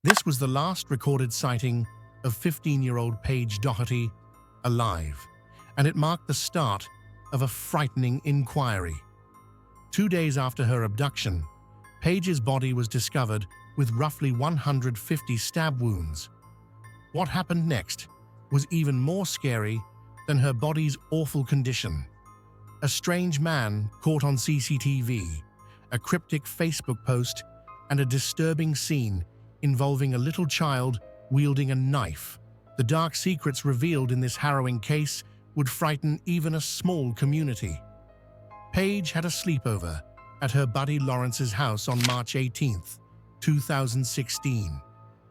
This was the last recorded sighting of 15-year-old Paige Doherty alive, and it marked the start of a frightening inquiry. 2 days after her abduction, Paige's body was discovered with roughly 150 stab wounds. What happened next was even more scary than her body's awful condition. A strange man caught on CCTV, a cryptic Facebook post, and a disturbing scene involving a little child wielding a knife. The dark secrets revealed in this harrowing case would frighten even a small community. Paige had a sleepover at her buddy Lawrence's house on March 18, 2016.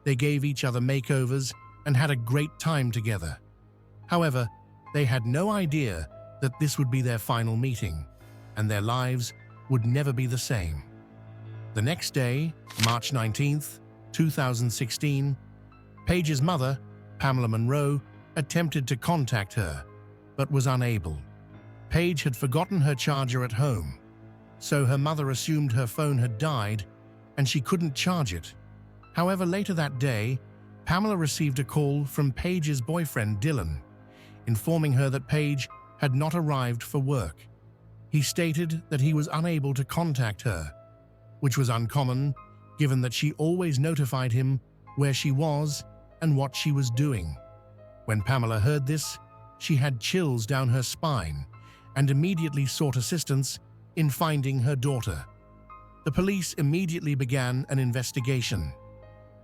They gave each other makeovers and had a great time together. However, they had no idea that this would be their final meeting, and their lives would never be the same. The next day, March 19, 2016, Paige's mother, Pamela Monroe, attempted to contact her, but was unable. Paige had forgotten her charger at home, so her mother assumed her phone had died and she couldn't charge it. However, later that day, Pamela received a call from Paige's boyfriend, Dylan, informing her that Paige had not arrived for work. He stated that he was unable to contact her, which was uncommon given that she always notified him where she was and what she was doing. When Pamela heard this, she had chills down her spine and immediately sought assistance in finding her daughter. The police immediately began an investigation,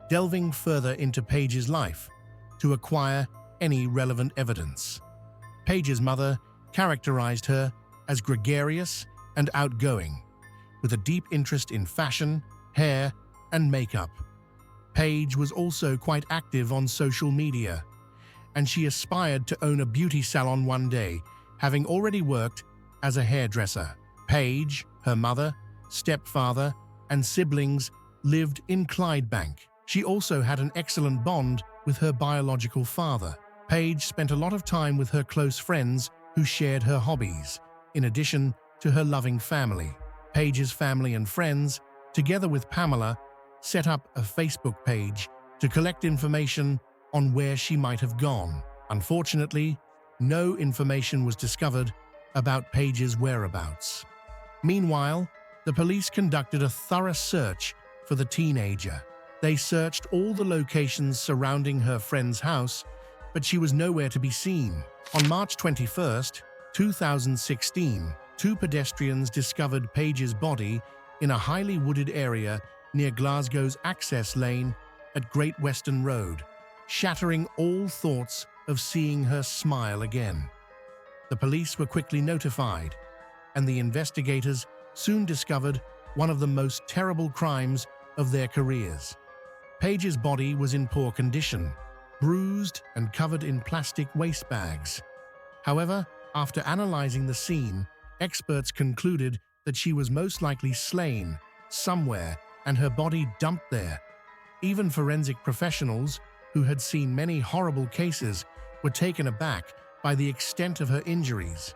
delving further into Paige's life to acquire any relevant evidence. Paige's mother characterized her as gregarious and outgoing, with a deep interest in fashion, hair, and makeup. Paige was also quite active on social media, and she aspired to own a beauty salon one day, having already worked as a hairdresser. Paige, her mother, stepfather, and siblings lived in Clydebank. She also had an excellent bond with her biological father. Paige spent a lot of time with her close friends who shared her hobbies, in addition to her loving family. Paige's family and friends, together with Pamela, set up a Facebook page to collect information on where she might have gone. Unfortunately, no information was discovered about Paige's whereabouts. Meanwhile, the police conducted a thorough search for the teenager. They searched all the locations surrounding her friend's house, but she was nowhere to be seen. On March 21, 2016, two pedestrians discovered Paige's body in a highly wooded area near Glasgow's access lane at Great Western Road, shattering all thoughts of seeing her smile again. The police were quickly notified, and the investigators soon discovered one of the most terrible crimes of their careers. Paige's body was in poor condition, bruised and covered in plastic waste bags. However, after analyzing the scene, experts concluded that she was most likely slain somewhere and her body dumped there. Even forensic professionals, who had seen many horrible cases, were taken aback by the extent of her injuries.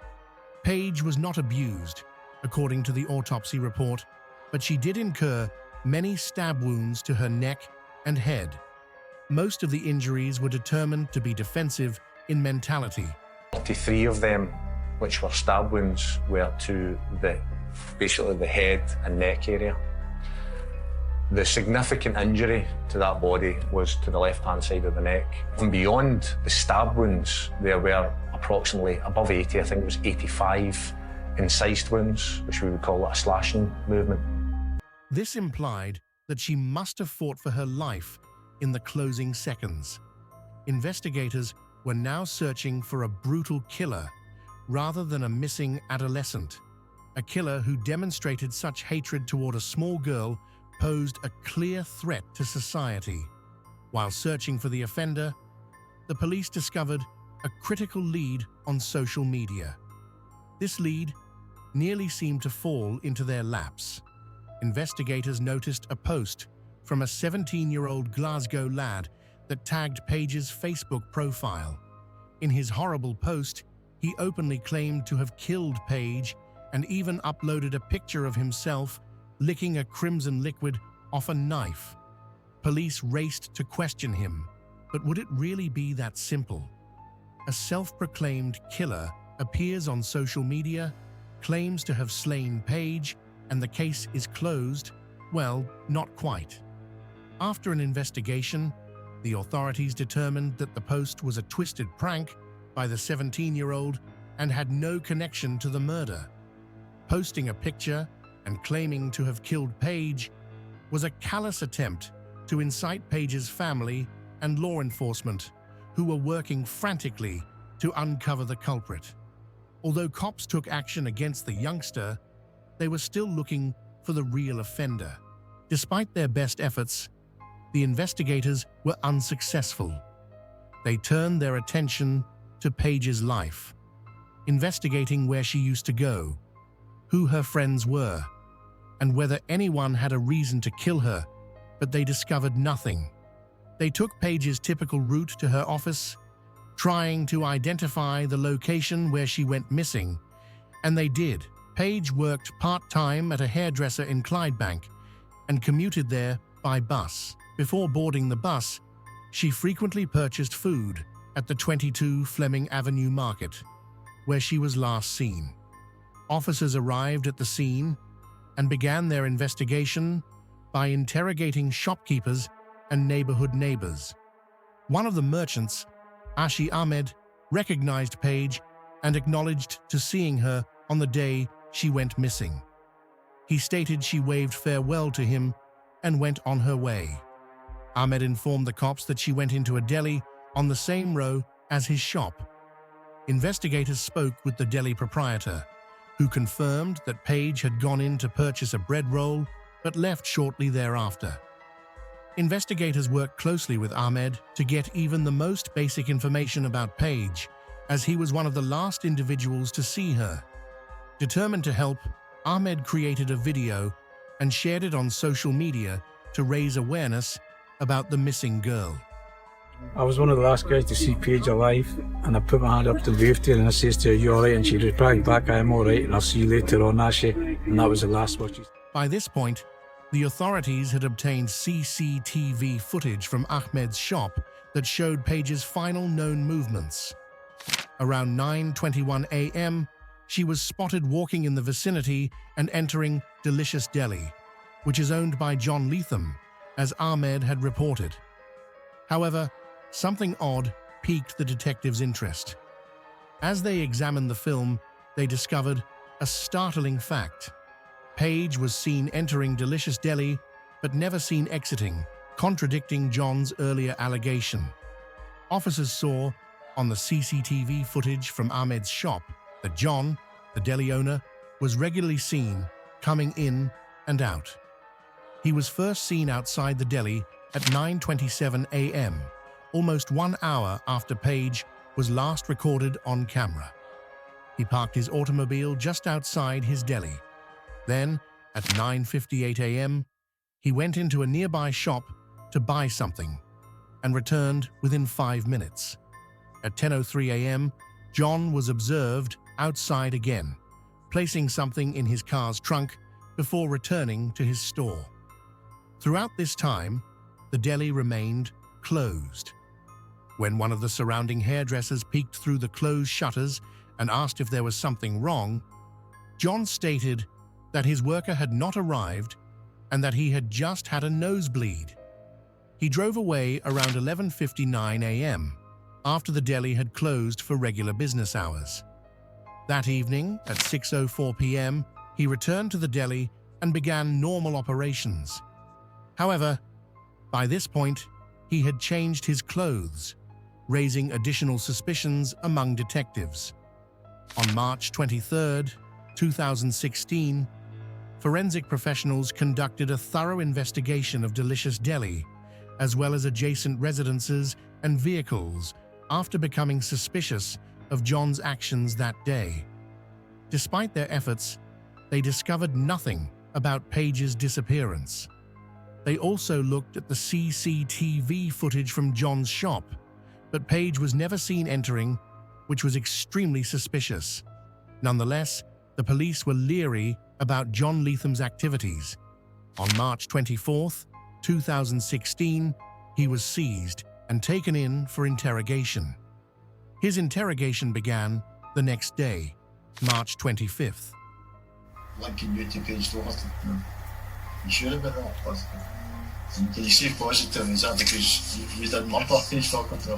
Paige was not abused, according to the autopsy report, but she did incur many stab wounds to her neck and head. Most of the injuries were determined to be defensive in mentality. 43 of them, which were stab wounds, were to basically the head and neck area. The significant injury to that body was to the left-hand side of the neck. And beyond the stab wounds, there were approximately above 80, I think it was 85, incised wounds, which we would call a slashing movement. This implied that she must have fought for her life in the closing seconds. Investigators were now searching for a brutal killer rather than a missing adolescent. A killer who demonstrated such hatred toward a small girl posed a clear threat to society. While searching for the offender, the police discovered a critical lead on social media. This lead nearly seemed to fall into their laps. Investigators noticed a post from a 17-year-old Glasgow lad that tagged Paige's Facebook profile. In his horrible post, he openly claimed to have killed Paige and even uploaded a picture of himself licking a crimson liquid off a knife. Police raced to question him, but would it really be that simple? A self-proclaimed killer appears on social media, claims to have slain Paige, and the case is closed? Well, not quite. After an investigation, the authorities determined that the post was a twisted prank by the 17-year-old and had no connection to the murder. Posting a picture and claiming to have killed Paige was a callous attempt to incite Paige's family and law enforcement, who were working frantically to uncover the culprit. Although cops took action against the youngster, they were still looking for the real offender. Despite their best efforts, the investigators were unsuccessful. They turned their attention to Paige's life, investigating where she used to go, who her friends were, and whether anyone had a reason to kill her, but they discovered nothing. They took Paige's typical route to her office, trying to identify the location where she went missing, and they did. Paige worked part-time at a hairdresser in Clydebank and commuted there by bus. Before boarding the bus, she frequently purchased food at the 22 Fleming Avenue Market, where she was last seen. Officers arrived at the scene and began their investigation by interrogating shopkeepers and neighborhood neighbors. One of the merchants, Ashi Ahmed, recognized Paige and acknowledged to seeing her on the day she went missing. He stated she waved farewell to him and went on her way. Ahmed informed the cops that she went into a deli on the same row as his shop. Investigators spoke with the deli proprietor, who confirmed that Paige had gone in to purchase a bread roll but left shortly thereafter. Investigators worked closely with Ahmed to get even the most basic information about Paige, as he was one of the last individuals to see her. Determined to help, Ahmed created a video and shared it on social media to raise awareness about the missing girl. I was one of the last guys to see Paige alive, and I put my hand up to wave to her and I says to her, "You alright?" And she replied back, "I am alright, and I'll see you later on, Ashi." And that was the last word she said. By this point, the authorities had obtained CCTV footage from Ahmed's shop that showed Paige's final known movements. Around 9:21 a.m., she was spotted walking in the vicinity and entering Delicious Deli, which is owned by John Leatham, as Ahmed had reported. However, something odd piqued the detectives' interest. As they examined the film, they discovered a startling fact. Paige was seen entering Delicious Deli, but never seen exiting, contradicting John's earlier allegation. Officers saw, on the CCTV footage from Ahmed's shop, that John, the deli owner, was regularly seen coming in and out. He was first seen outside the deli at 9:27 a.m., almost 1 hour after Paige was last recorded on camera. He parked his automobile just outside his deli. Then, at 9:58 a.m., he went into a nearby shop to buy something and returned within 5 minutes. At 10:03 a.m., John was observed outside again, placing something in his car's trunk before returning to his store. Throughout this time, the deli remained closed. When one of the surrounding hairdressers peeked through the closed shutters and asked if there was something wrong, John stated that his worker had not arrived and that he had just had a nosebleed. He drove away around 11:59 a.m. after the deli had closed for regular business hours. That evening, at 6:04 p.m., he returned to the deli and began normal operations. However, by this point, he had changed his clothes, raising additional suspicions among detectives. On March 23, 2016, forensic professionals conducted a thorough investigation of Delicious Deli, as well as adjacent residences and vehicles, after becoming suspicious of John's actions that day. Despite their efforts, they discovered nothing about Paige's disappearance. They also looked at the CCTV footage from John's shop, but Paige was never seen entering, which was extremely suspicious. Nonetheless, the police were leery about John Leatham's activities. On March 24, 2016, he was seized and taken in for interrogation. His interrogation began the next day, March 25th. Linking you to Paige Doherty. You sure about that? Positive. And can you say positive? Is that because you did murder Paige Doherty?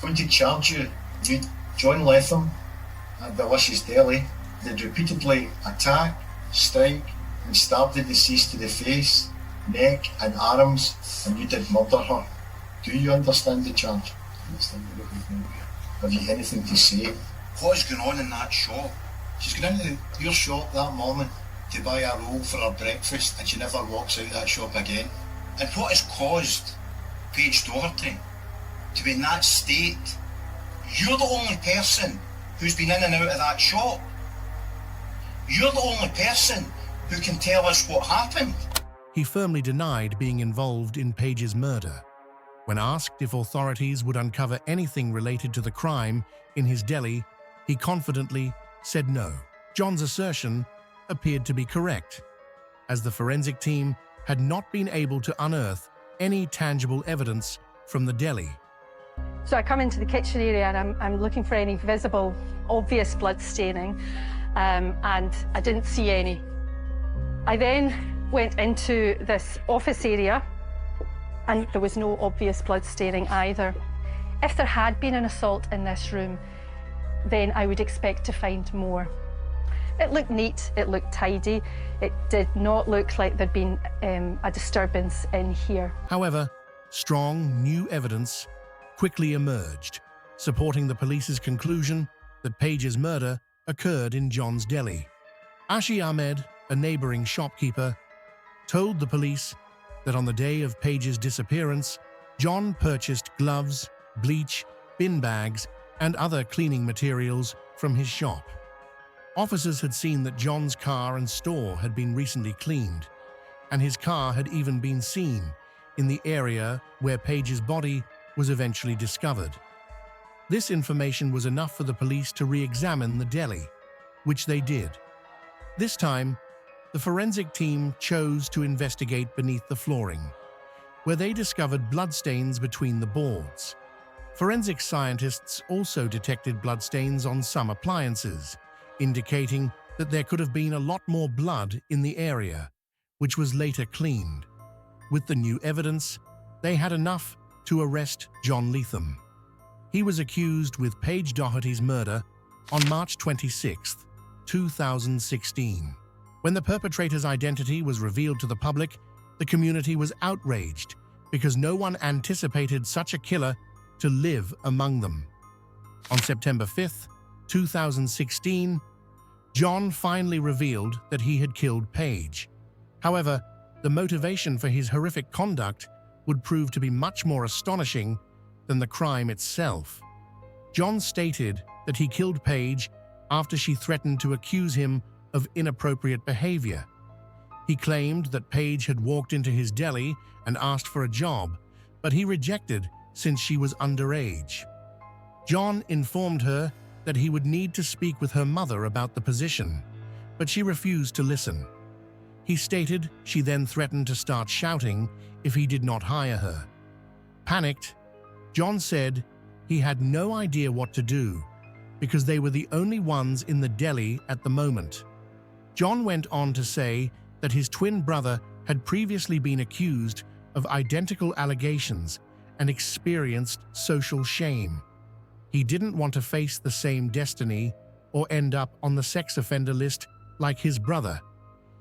When they charge you, John Latham at Delicious Deli, they'd repeatedly attack, strike, and stab the deceased to the face, neck, and arms, and you did murder her. Do you understand the charge? Have you anything to say? What's going on in that shop? She's gone into your shop that morning to buy a roll for her breakfast, and she never walks out of that shop again. And what has caused Paige Doherty to be in that state? You're the only person who's been in and out of that shop. You're the only person who can tell us what happened. He firmly denied being involved in Paige's murder. When asked if authorities would uncover anything related to the crime in his deli, he confidently said no. John's assertion appeared to be correct, as the forensic team had not been able to unearth any tangible evidence from the deli. So I come into the kitchen area and I'm looking for any visible, obvious blood staining, and I didn't see any. I then went into this office area and there was no obvious blood staining either. If there had been an assault in this room, then I would expect to find more. It looked neat, it looked tidy. It did not look like there'd been a disturbance in here. However, strong new evidence quickly emerged, supporting the police's conclusion that Paige's murder occurred in John's deli. Ashi Ahmed, a neighboring shopkeeper, told the police that on the day of Paige's disappearance, John purchased gloves, bleach, bin bags, and other cleaning materials from his shop. Officers had seen that John's car and store had been recently cleaned, and his car had even been seen in the area where Paige's body was eventually discovered. This information was enough for the police to re-examine the deli, which they did. This time, the forensic team chose to investigate beneath the flooring, where they discovered bloodstains between the boards. Forensic scientists also detected bloodstains on some appliances, indicating that there could have been a lot more blood in the area, which was later cleaned. With the new evidence, they had enough to arrest John Latham. He was accused with Paige Doherty's murder on March 26, 2016. When the perpetrator's identity was revealed to the public, the community was outraged because no one anticipated such a killer to live among them. On September 5, 2016, John finally revealed that he had killed Paige. However, the motivation for his horrific conduct would prove to be much more astonishing than the crime itself. John stated that he killed Paige after she threatened to accuse him of inappropriate behavior. He claimed that Paige had walked into his deli and asked for a job, but he rejected since she was underage. John informed her that he would need to speak with her mother about the position, but she refused to listen. He stated she then threatened to start shouting if he did not hire her. Panicked, John said he had no idea what to do because they were the only ones in the deli at the moment. John went on to say that his twin brother had previously been accused of identical allegations and experienced social shame. He didn't want to face the same destiny or end up on the sex offender list like his brother.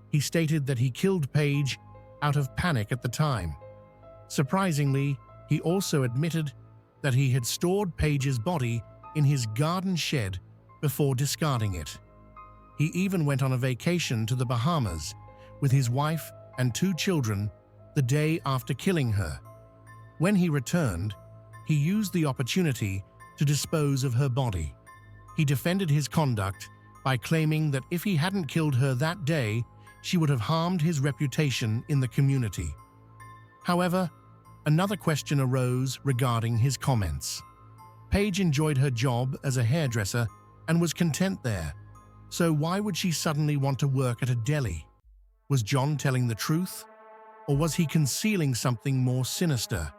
He stated that he killed Paige out of panic at the time. Surprisingly, he also admitted that he had stored Paige's body in his garden shed before discarding it. He even went on a vacation to the Bahamas with his wife and 2 children the day after killing her. When he returned, he used the opportunity to dispose of her body. He defended his conduct by claiming that if he hadn't killed her that day, she would have harmed his reputation in the community. However, another question arose regarding his comments. Paige enjoyed her job as a hairdresser and was content there, so why would she suddenly want to work at a deli? Was John telling the truth? Or was he concealing something more sinister?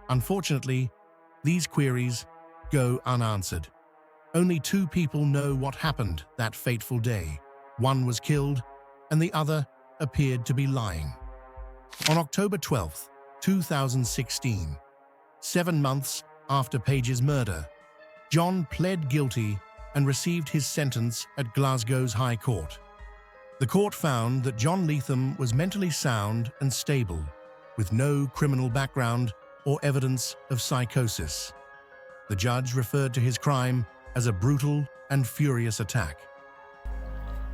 Unfortunately, these queries go unanswered. Only two people know what happened that fateful day. One was killed, and the other appeared to be lying. On October 12, 2016, 7 months after Paige's murder, John pled guilty and received his sentence at Glasgow's High Court. The court found that John Leatham was mentally sound and stable, with no criminal background or evidence of psychosis. The judge referred to his crime as a brutal and furious attack.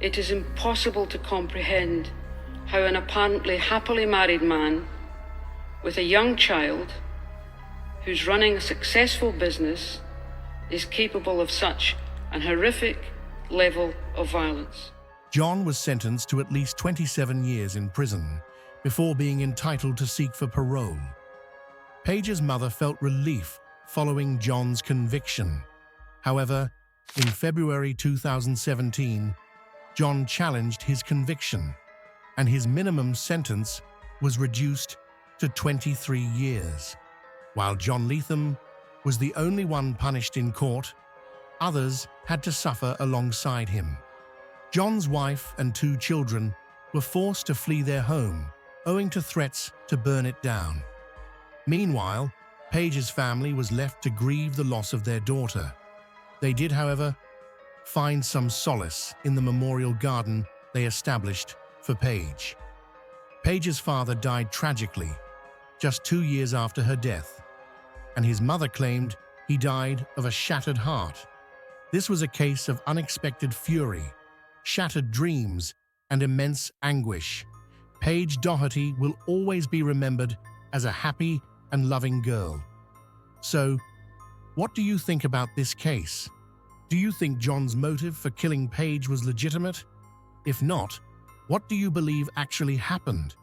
It is impossible to comprehend how an apparently happily married man with a young child who's running a successful business is capable of such an horrific level of violence. John was sentenced to at least 27 years in prison before being entitled to seek for parole. Paige's mother felt relief following John's conviction. However, in February 2017, John challenged his conviction, and his minimum sentence was reduced to 23 years. While John Leatham was the only one punished in court, others had to suffer alongside him. John's wife and 2 children were forced to flee their home, owing to threats to burn it down. Meanwhile, Paige's family was left to grieve the loss of their daughter. They did, however, find some solace in the memorial garden they established for Paige. Paige's father died tragically, just 2 years after her death, and his mother claimed he died of a shattered heart. This was a case of unexpected fury, shattered dreams, and immense anguish. Paige Doherty will always be remembered as a happy and loving girl. So, what do you think about this case? Do you think John's motive for killing Paige was legitimate? If not, what do you believe actually happened?